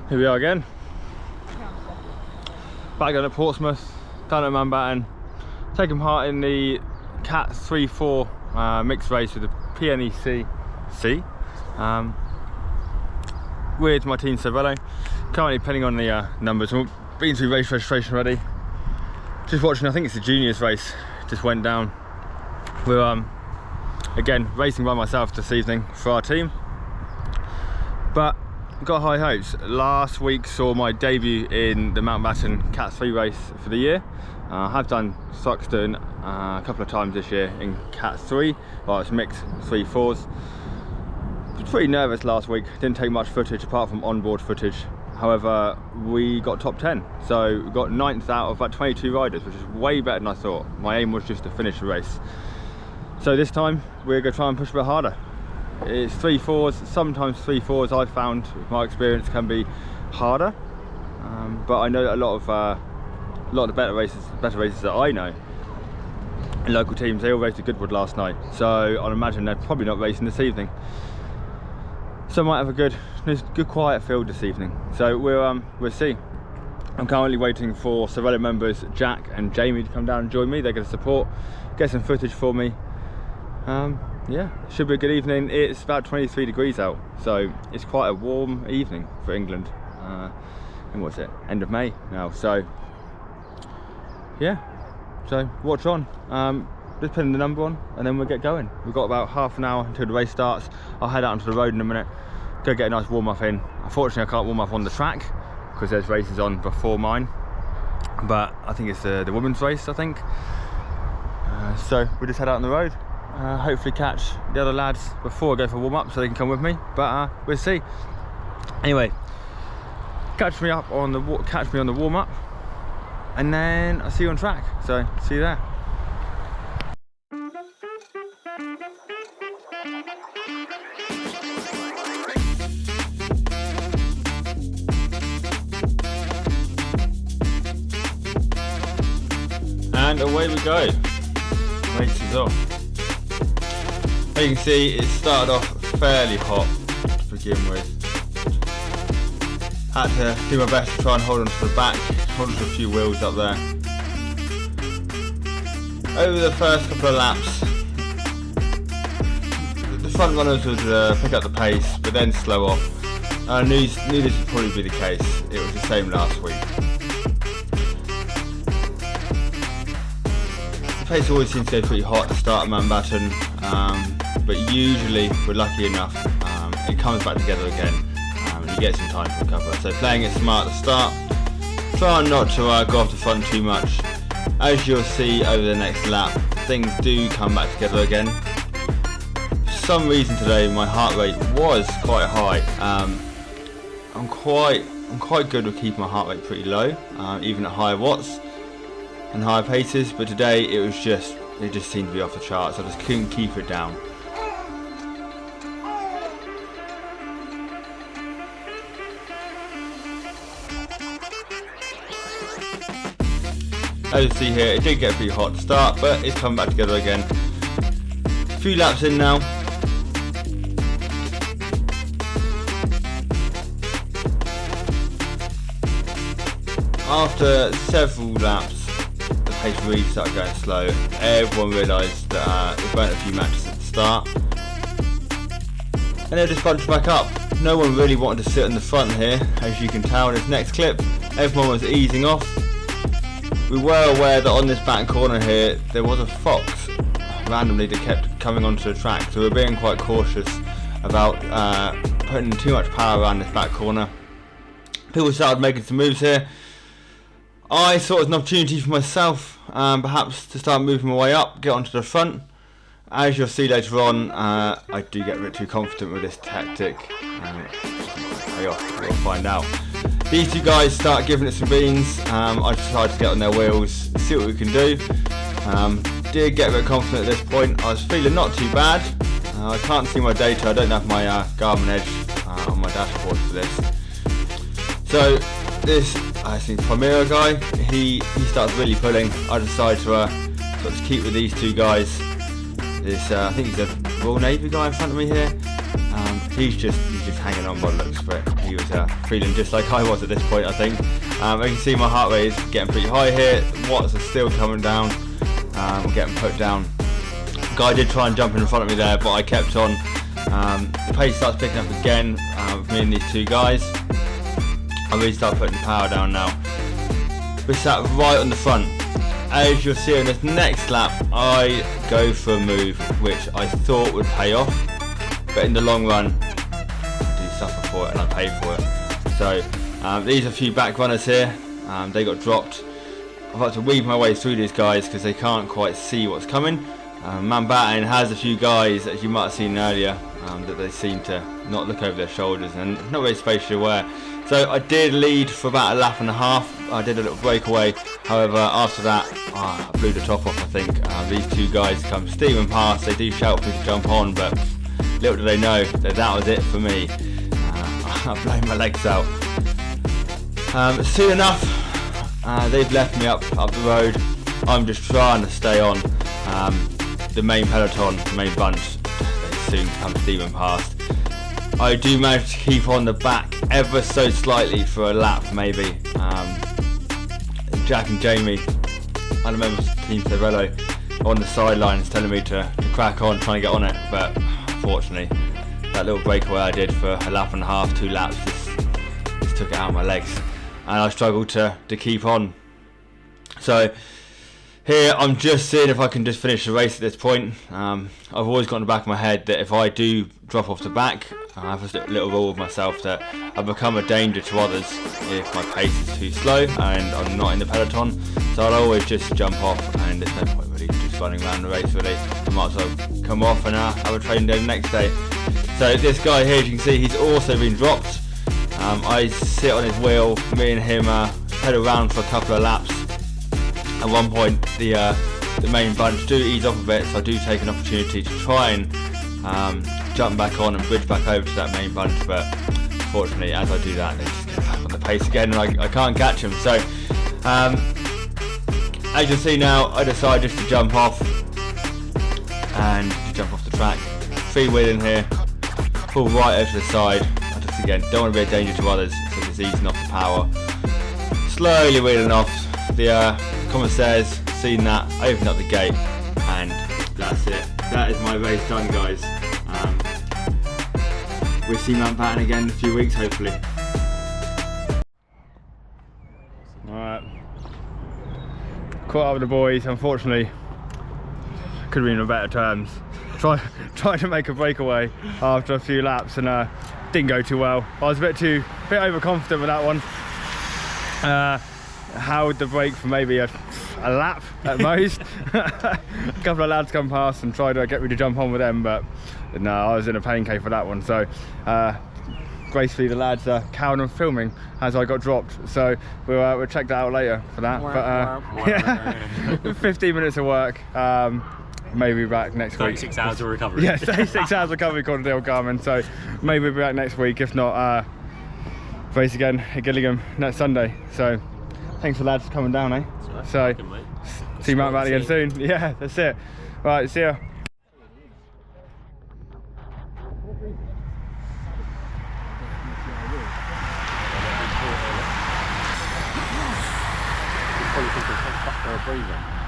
Here we are again. Back down at Portsmouth, down at Mountbatten, taking part in the CAT 3-4 mixed race with the PNECC with my team Cervelo. Currently penning on the numbers. We've been through race registration already. Just watching, I think it's the juniors race, just went down. We're again racing by myself this evening for our team, but got high hopes. Last week saw my debut in the Mountbatten CAT 3 race for the year. I have done Stockton a couple of times this year in CAT 3, well it's mixed 3-4s. Was pretty nervous last week, didn't take much footage apart from onboard footage. However, we got top 10, so we got 9th out of about 22 riders, which is way better than I thought. My aim was just to finish the race. So this time we're going to try and push a bit harder. It's 3-4s, sometimes 3-4s I've found with my experience can be harder, but I know that a lot of the better races that I know in local teams, they all raced at Goodwood last night, so I'd imagine they're probably not racing this evening. So I might have a good quiet field this evening. So we'll see. I'm currently waiting for Cervelo members Jack and Jamie to come down and join me. They're going to support, get some footage for me. Yeah, should be a good evening. It's about 23 degrees out, so it's quite a warm evening for England. And what's it? End of May now. So yeah, so watch on. Just putting the number on and then we'll get going. We've got about half an hour until the race starts. I'll head out onto the road in a minute, go get a nice warm up in. Unfortunately I can't warm up on the track because there's races on before mine, but I think it's the women's race, I think. So we'll just head out on the road, hopefully catch the other lads before I go for warm up so they can come with me, but we'll see. Anyway, catch me on the warm up and then I'll see you on track, so see you there. And away we go. Race is off. As you can see, it started off fairly hot to begin with. Had to do my best to try and hold on to the back, hold on to a few wheels up there. Over the first couple of laps, the front runners would pick up the pace, but then slow off. I knew this would probably be the case. It was the same last week. The pace always seems to go pretty hot to start at Mountbatten, but usually, we're lucky enough, it comes back together again and you get some time to recover. So playing it smart at the start, trying not to go off the front too much. As you'll see over the next lap, things do come back together again. For some reason today my heart rate was quite high. I'm quite good with keeping my heart rate pretty low, even at higher watts and higher paces, but today it just seemed to be off the charts. I just couldn't keep it down. As you see here, it did get pretty hot to start, but it's come back together again. A few laps in now. After several laps, the pace really started going slow. Everyone realised that they burnt a few matches at the start, and they just bunched back up. No one really wanted to sit in the front here, as you can tell in this next clip. Everyone was easing off. We were aware that on this back corner here there was a fox randomly that kept coming onto the track, so we're being quite cautious about putting too much power around this back corner. People started making some moves here. I saw it as an opportunity for myself, perhaps to start moving my way up, get onto the front. As you'll see later on, I do get a bit too confident with this tactic. We'll find out. These two guys start giving it some beans. I decided to get on their wheels, see what we can do. Did get a bit confident at this point. I was feeling not too bad. I can't see my data. I don't have my Garmin Edge on my dashboard for this. So this, I think, Primera guy, he starts really pulling. I decided to sort of keep with these two guys. This, I think he's a Royal Navy guy in front of me here. he's just hanging on by the looks of it. He was feeling just like I was at this point, I think. As you can see, my heart rate is getting pretty high here. Watts are still coming down. I'm getting put down. Guy did try and jump in front of me there, but I kept on. The pace starts picking up again with me and these two guys. I really start putting the power down now. We sat right on the front. As you'll see on this next lap, I go for a move which I thought would pay off, but in the long run, I do suffer for it and I pay for it. So these are a few back runners here. They got dropped. I've had to weave my way through these guys because they can't quite see what's coming. Mountbatten has a few guys, as you might have seen earlier, that they seem to not look over their shoulders and not very spatially aware. So I did lead for about a lap and a half. I did a little breakaway. However, after that, I blew the top off, I think. These two guys come steaming past. They do shout for me to jump on, but little do they know that that was it for me. I've blown my legs out. Soon enough, they've left me up the road. I'm just trying to stay on. The main peloton, the main bunch, they soon come steaming past. I do manage to keep on the back ever so slightly for a lap, maybe. Jack and Jamie, I remember Team Cervelo on the sidelines telling me to crack on, trying to get on it, but unfortunately, that little breakaway I did for a lap and a half, 2 laps, just took it out of my legs, and I struggled to keep on. So here I'm just seeing if I can just finish the race at this point. I've always got in the back of my head that if I do drop off the back, I have a little rule with myself that I become a danger to others if my pace is too slow and I'm not in the peloton. So I'll always just jump off, and there's no point really just running around the race really. I might as well come off and have a training day the next day. So this guy here, as you can see, he's also been dropped. I sit on his wheel, me and him pedal around for a couple of laps. At one point, the main bunch do ease off a bit, so I do take an opportunity to try and jump back on and bridge back over to that main bunch, but unfortunately, as I do that, they just get back on the pace again, and I can't catch them. So, as you see now, I decide just to jump off and to jump off the track, freewheeling here, pull right over to the side. I just again don't want to be a danger to others, so just easing off the power, slowly wheeling off. The commissaires seen that, opened up the gate, and that's it. That is my race done, guys. We'll see Mountbatten again in a few weeks, hopefully. Alright, caught up with the boys. Unfortunately, could have been on better terms. Tried to make a breakaway after a few laps and didn't go too well. I was a bit overconfident with that one. Held the brake for maybe a lap at most. A couple of lads come past and tried to get me to jump on with them, but no, I was in a pain cave for that one. So gracefully the lads carried on filming as I got dropped, so we'll check that out later for that. But yeah, 15 minutes of work. Maybe back next week. 36 hours of recovery. Yeah, 36 hours recovery according to Dale Garmin. So maybe we'll be back next week. If not, race again at Gillingham next Sunday. So thanks for lads for coming down, eh? So see Mountbatten again soon. Yeah, that's it. Right, see ya. Probably think it's a breather.